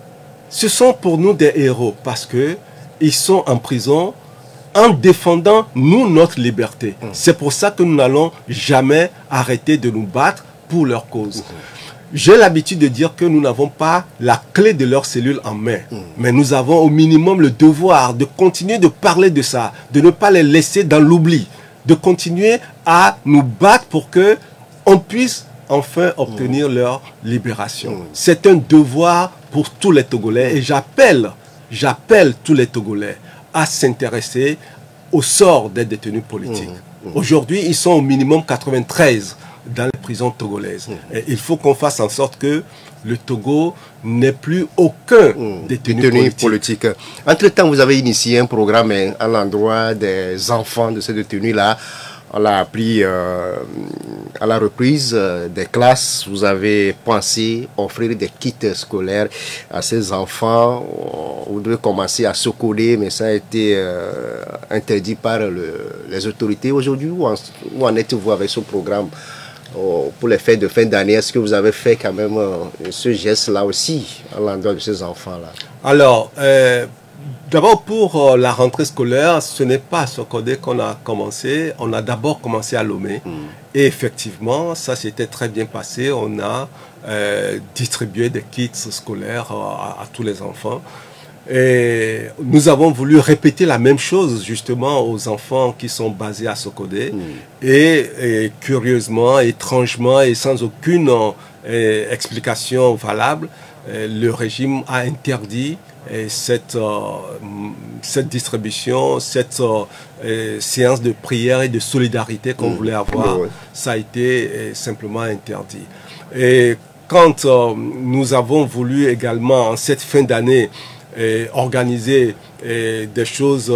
Ce sont pour nous des héros parce qu'ils sont en prison en défendant, nous, notre liberté. C'est pour ça que nous n'allons jamais arrêter de nous battre pour leur cause. J'ai l'habitude de dire que nous n'avons pas la clé de leur cellule en main. Mais nous avons au minimum le devoir de continuer de parler de ça, de ne pas les laisser dans l'oubli, de continuer à nous battre pour que on puisse enfin obtenir leur libération. C'est un devoir pour tous les Togolais et j'appelle tous les Togolais à s'intéresser au sort des détenus politiques. Aujourd'hui, ils sont au minimum 93 dans les prisons togolaises. Et il faut qu'on fasse en sorte que le Togo n'ait plus aucun détenu politique. Entre-temps, vous avez initié un programme à l'endroit des enfants de ces détenus-là. On l'a appris à la reprise des classes. Vous avez pensé offrir des kits scolaires à ces enfants. Vous devez commencer à se coder, mais ça a été interdit par les autorités aujourd'hui. Où en êtes-vous avec ce programme pour les fêtes de fin d'année? Est-ce que vous avez fait quand même ce geste-là aussi à l'endroit de ces enfants-là? Alors, d'abord, pour la rentrée scolaire, ce n'est pas à Sokodé qu'on a commencé. On a d'abord commencé à Lomé. Et effectivement, ça s'était très bien passé. On a distribué des kits scolaires à tous les enfants. Et nous avons voulu répéter la même chose justement aux enfants qui sont basés à Sokodé. Et curieusement, étrangement et sans aucune explication valable, le régime a interdit cette distribution, cette séance de prière et de solidarité qu'on voulait avoir. Ça a été simplement interdit. Et quand nous avons voulu également en cette fin d'année organiser des choses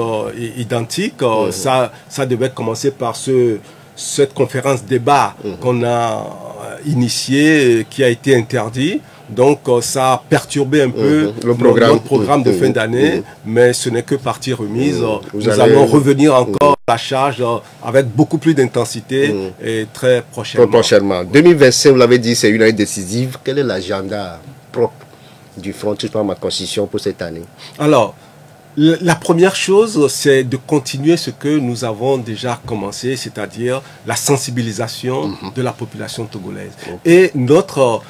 identiques, ça devait commencer par cette conférence débat qu'on a initiée, qui a été interdit. Donc ça a perturbé un peu notre programme de fin d'année, mais ce n'est que partie remise. Nous allons revenir encore à la charge avec beaucoup plus d'intensité et très prochainement. 2025, vous l'avez dit, c'est une année décisive. Quel est l'agenda propre du Front Touche pas ma constitution pour cette année? Alors, La première chose, c'est de continuer ce que nous avons déjà commencé, c'est-à-dire la sensibilisation de la population togolaise. Et notre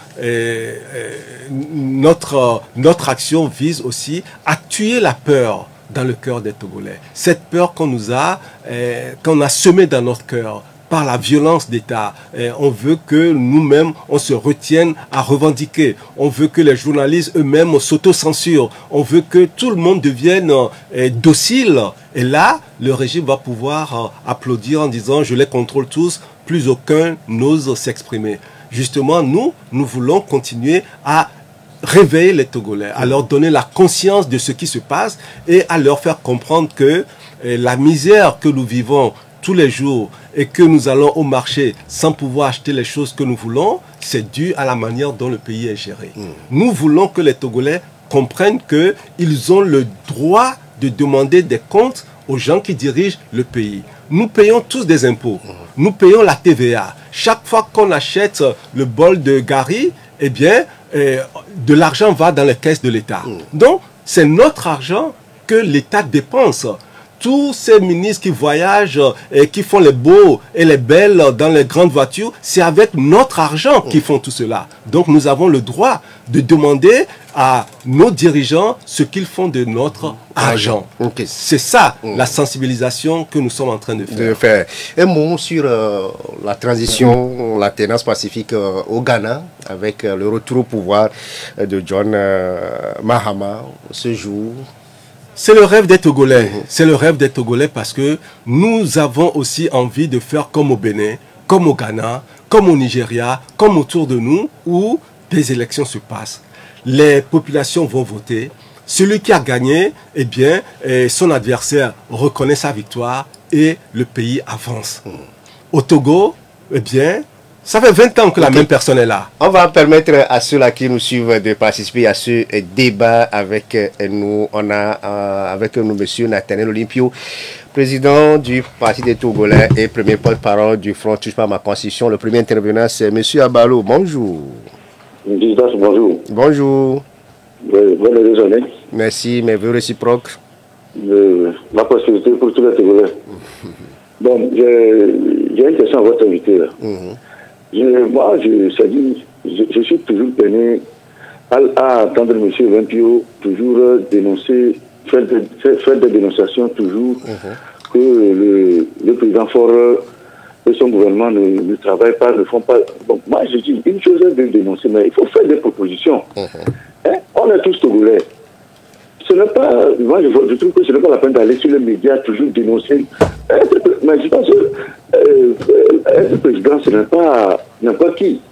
action vise aussi à tuer la peur dans le cœur des Togolais. Cette peur qu'on a semée dans notre cœur par la violence d'État. On veut que nous-mêmes, on se retienne à revendiquer. On veut que les journalistes eux-mêmes s'autocensurent. On veut que tout le monde devienne docile. Et là, le régime va pouvoir applaudir en disant « je les contrôle tous », plus aucun n'ose s'exprimer. Justement, nous voulons continuer à réveiller les Togolais, à leur donner la conscience de ce qui se passe et à leur faire comprendre que la misère que nous vivons tous les jours et que nous allons au marché sans pouvoir acheter les choses que nous voulons, c'est dû à la manière dont le pays est géré. Nous voulons que les Togolais comprennent qu'ils ont le droit de demander des comptes aux gens qui dirigent le pays. Nous payons tous des impôts. Nous payons la TVA. Chaque fois qu'on achète le bol de gari, eh bien, de l'argent va dans les caisses de l'État. Donc, c'est notre argent que l'État dépense. Tous ces ministres qui voyagent et qui font les beaux et les belles dans les grandes voitures, c'est avec notre argent qu'ils font tout cela. Donc nous avons le droit de demander à nos dirigeants ce qu'ils font de notre argent. C'est ça la sensibilisation que nous sommes en train de faire. Un mot sur la transition, la tenance pacifique au Ghana avec le retour au pouvoir de John Mahama ce jour. C'est le rêve des Togolais. C'est le rêve des Togolais parce que nous avons aussi envie de faire comme au Bénin, comme au Ghana, comme au Nigeria, comme autour de nous, où des élections se passent. Les populations vont voter. Celui qui a gagné, eh bien, son adversaire reconnaît sa victoire et le pays avance. Au Togo, eh bien, ça fait 20 ans que la même personne est là. On va permettre à ceux-là qui nous suivent de participer à ce débat avec nous. On a avec nous M. Nathaniel Olympio, président du Parti des Togolais et premier porte-parole du Front Touche pas ma Constitution. Le premier intervenant, c'est M. Abalo. Bonjour. Bonjour. Bonjour. Bonne journée. Merci, mes vœux réciproques. Ma prospérité pour tous les Togolais. Bon, j'ai une question à votre invité là. Moi, je suis toujours peiné à entendre M. Olympio toujours dénoncer, faire des dénonciations toujours que le président Faure et son gouvernement ne travaillent pas, ne font pas. Bon, moi, je dis une chose est de dénoncer, mais il faut faire des propositions. On est tous Togolais. Ce n'est pas, moi je trouve que ce n'est pas la peine d'aller sur les médias toujours dénoncer. Mais je pense que être président, ce n'est pas n'importe qui.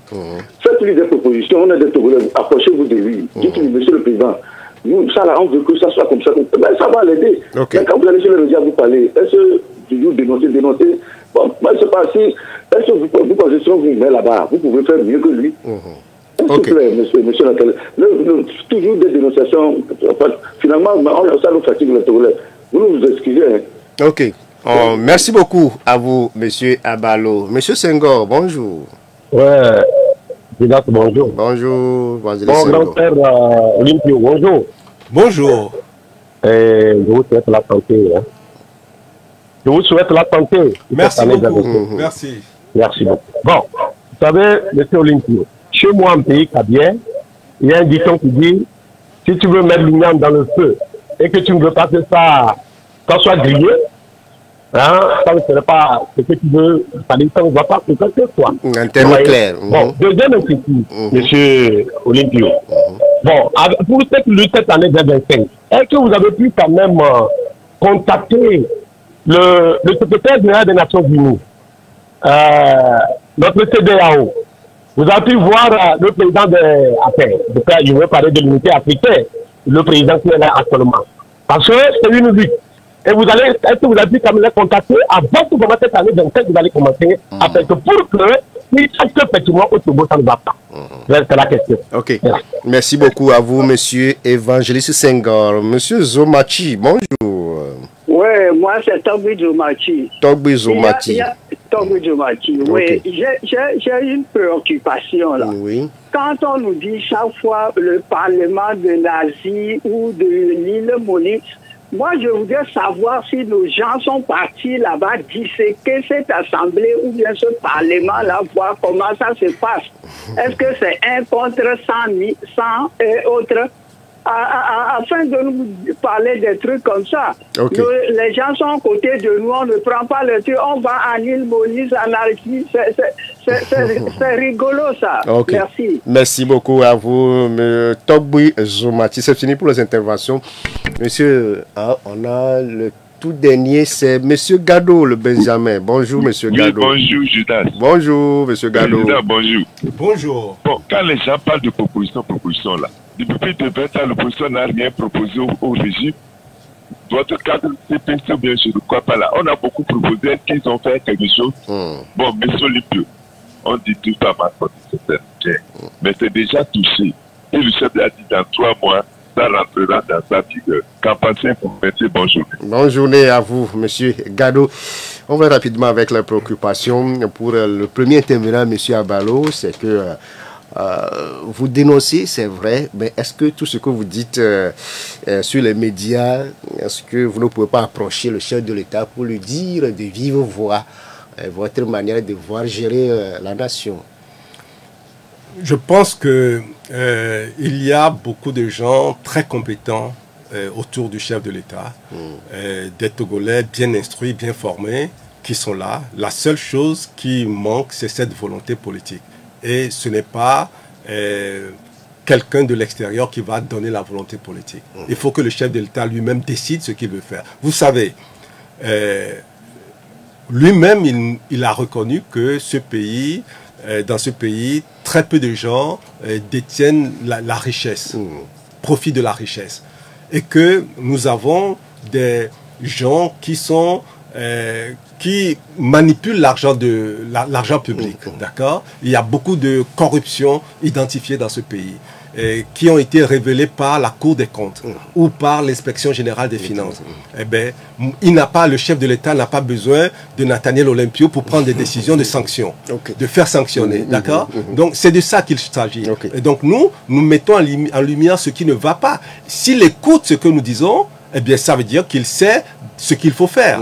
Faites-lui des propositions, on a des Togolais, approchez-vous de lui. Dites-lui, monsieur le président, nous, ça là, on veut que ça soit comme ça. Mais ça va l'aider. Mais quand vous allez sur les médias, vous parlez, est-ce que toujours dénoncer? Bon, moi je ne sais pas si, est-ce que vous pensez que si on vous met là-bas, vous pouvez faire mieux que lui? S'il vous plaît, monsieur Nathalie. Toujours des dénonciations. Finalement, ça nous fatigue le Togolais. Vous nous excusez. Ok. Merci beaucoup à vous, monsieur Abalo. Monsieur Senghor, bonjour. Ouais, bonjour. Bonjour, bon, grand frère Olympio, bonjour. Bonjour. Je vous souhaite la santé. Hein. Je vous souhaite la santé. Merci beaucoup. Merci. Merci beaucoup. Bon, vous savez, monsieur Olympio, chez moi, en pays Kabien, il y a un dicton qui dit, si tu veux mettre l'igname dans le feu et que tu ne veux pas que ça soit grillé, hein, ça ne serait pas ce que tu veux, ça ne va pas se faire que toi. Un terme clair. Bon, deuxième institut, monsieur Olympio. Bon, pour cette année 2025, est-ce que vous avez pu quand même contacter le secrétaire général des Nations Unies, notre CEDEAO? Vous avez pu voir le président je veux parler de l'unité africaine, le président qui est là actuellement. Parce que c'est une lutte. Et est-ce que vous avez pu quand même les contacter avant que pendant cette année 27, vous allez commencer à faire que pour que, est-ce que effectivement au Togo ça ne va pas? C'est la question. Ok. Merci beaucoup à vous, monsieur Évangéliste Senghor. Monsieur Zomachi, bonjour. Oui, moi c'est Togbi Zomachi. Togbi Zomachi. Togbi Zomachi, oui. J'ai une préoccupation là. Oui. Quand on nous dit chaque fois le Parlement de l'Asie ou de l'île Maurice moi, je voudrais savoir si nos gens sont partis là-bas disséquer cette assemblée ou bien ce parlement-là, voir comment ça se passe. Est-ce que c'est un contre 100 et autres, afin de nous parler des trucs comme ça. Okay. Les gens sont à côté de nous, on ne prend pas le truc, on va à l'île Moïse, anarchie, c'est rigolo ça. Okay. Merci. Merci beaucoup à vous, Togboui Zoumati. C'est fini pour les interventions. Monsieur, on a le tout dernier, c'est Monsieur Gado, le Benjamin. Bonjour, Monsieur Gado. Bonjour, Judas. Bonjour, Monsieur Gado. Judas, bonjour. Bonjour. Bon, quand les gens parlent de proposition là, depuis plus de 20 ans, l'opposition n'a rien proposé au régime. Votre cadre CPC, bien, je ne crois pas là. On a beaucoup proposé qu'ils ont fait quelque chose. Bon, mais Olympio, on dit tout à ma condition, mais c'est déjà touché. Et le chef l'a dit dans 3 mois, ça rentrera dans sa figure. Qu'en pensez-vous? Merci, bonne journée. Bonne journée à vous, Monsieur Gado. On va rapidement avec la préoccupation pour le premier intervenant, Monsieur Abalo, c'est que vous dénoncez, c'est vrai, mais est-ce que tout ce que vous dites sur les médias, est-ce que vous ne pouvez pas approcher le chef de l'État pour lui dire de vive voix votre manière de voir gérer la nation? Je pense que il y a beaucoup de gens très compétents autour du chef de l'État, des Togolais bien instruits, bien formés, qui sont là. La seule chose qui manque, c'est cette volonté politique. Et ce n'est pas quelqu'un de l'extérieur qui va donner la volonté politique. Il faut que le chef de l'État lui-même décide ce qu'il veut faire. Vous savez, lui-même, il a reconnu que ce pays, dans ce pays, très peu de gens détiennent la richesse, profitent de la richesse. Et que nous avons des gens qui sont... qui manipulent l'argent public, d'accord? Il y a beaucoup de corruption identifiée dans ce pays, qui ont été révélées par la Cour des comptes ou par l'Inspection générale des finances. Eh bien, le chef de l'État n'a pas besoin de Nathaniel Olympio pour prendre des décisions de sanctions, de faire sanctionner, d'accord? Donc, c'est de ça qu'il s'agit. Et donc, nous mettons en lumière ce qui ne va pas. S'il écoute ce que nous disons, eh bien, ça veut dire qu'il sait ce qu'il faut faire.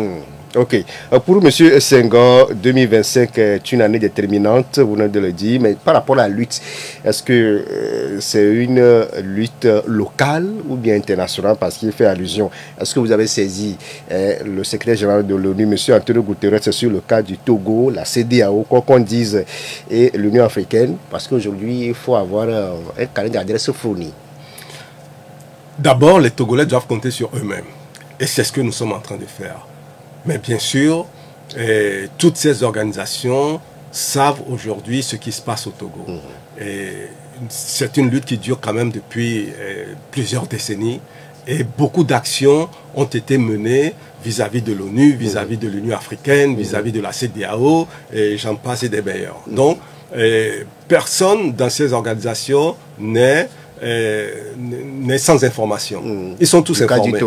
Ok. Pour M. Senghor, 2025 est une année déterminante, vous venez de le dire, mais par rapport à la lutte, est-ce que c'est une lutte locale ou bien internationale, parce qu'il fait allusion? Est-ce que vous avez saisi le secrétaire général de l'ONU, M. Antonio Guterres, sur le cas du Togo, la CEDEAO, quoi qu'on dise, et l'Union africaine, parce qu'aujourd'hui, il faut avoir un carnet d'adresse fourni? D'abord, les Togolais doivent compter sur eux-mêmes. Et c'est ce que nous sommes en train de faire. Mais bien sûr, toutes ces organisations savent aujourd'hui ce qui se passe au Togo. C'est une lutte qui dure quand même depuis plusieurs décennies. Et beaucoup d'actions ont été menées vis-à-vis de l'ONU, vis-à-vis de l'Union africaine, vis-à-vis de la CEDEAO, et j'en passe et des meilleurs. Donc, personne dans ces organisations n'est sans information. Ils sont tous informés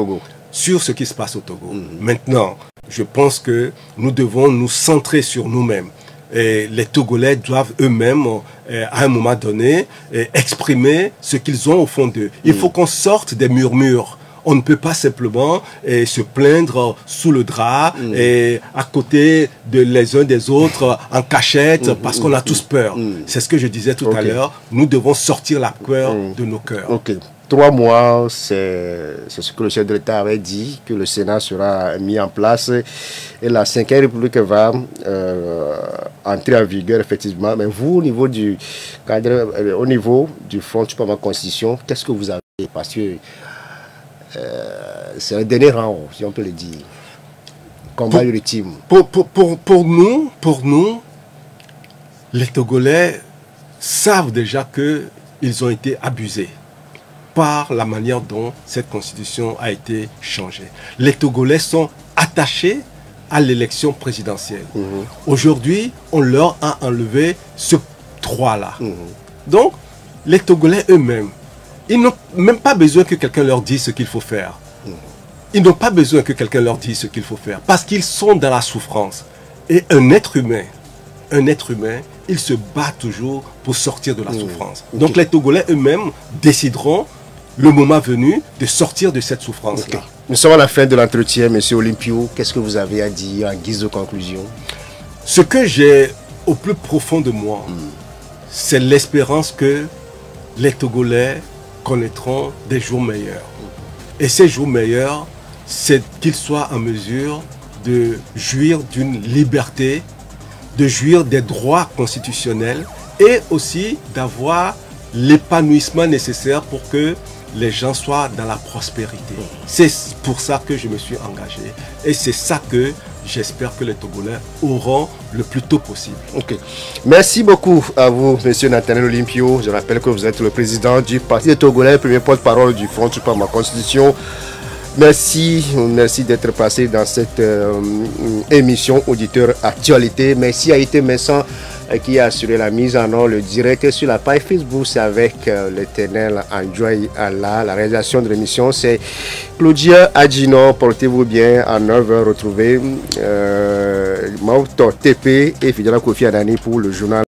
sur ce qui se passe au Togo. Maintenant, je pense que nous devons nous centrer sur nous-mêmes. Et les Togolais doivent eux-mêmes, à un moment donné, exprimer ce qu'ils ont au fond d'eux. Il faut qu'on sorte des murmures. On ne peut pas simplement se plaindre sous le drap et à côté les uns des autres en cachette parce qu'on a tous peur. C'est ce que je disais tout à l'heure. Nous devons sortir la peur de nos cœurs. 3 mois, c'est ce que le chef de l'État avait dit, que le Sénat sera mis en place et la 5e République va entrer en vigueur effectivement. Mais vous, au niveau du cadre, au niveau du Front pour la Constitution, qu'est-ce que vous avez? Parce que c'est un dernier rang, si on peut le dire. Combat ultime. Pour nous, les Togolais savent déjà qu'ils ont été abusés par la manière dont cette constitution a été changée. Les Togolais sont attachés à l'élection présidentielle. Aujourd'hui, on leur a enlevé ce droit-là. Donc, les Togolais eux-mêmes, ils n'ont même pas besoin que quelqu'un leur dise ce qu'il faut faire. Ils n'ont pas besoin que quelqu'un leur dise ce qu'il faut faire, parce qu'ils sont dans la souffrance. Et un être humain, il se bat toujours pour sortir de la souffrance. Donc les Togolais eux-mêmes décideront le moment venu de sortir de cette souffrance-là. Okay. Nous sommes à la fin de l'entretien, M. Olympio. Qu'est-ce que vous avez à dire en guise de conclusion? Ce que j'ai au plus profond de moi, c'est l'espérance que les Togolais connaîtront des jours meilleurs. Et ces jours meilleurs, c'est qu'ils soient en mesure de jouir d'une liberté, de jouir des droits constitutionnels et aussi d'avoir l'épanouissement nécessaire pour que les gens soient dans la prospérité. C'est pour ça que je me suis engagé. Et c'est ça que j'espère que les Togolais auront le plus tôt possible. Ok. Merci beaucoup à vous, M. Nathaniel Olympio. Je rappelle que vous êtes le président du Parti des Togolais, premier porte-parole du Front pour ma Constitution. Merci d'être passé dans cette émission Auditeur Actualité. Merci à Ité Messan qui a assuré la mise en œuvre, le direct sur la page Facebook. C'est avec l'éternel Andjoy Allah. La réalisation de l'émission, c'est Claudia Adjino. Portez-vous bien. En 9h, retrouvez Mauto TP et Fidela Kofi Anani pour le journal.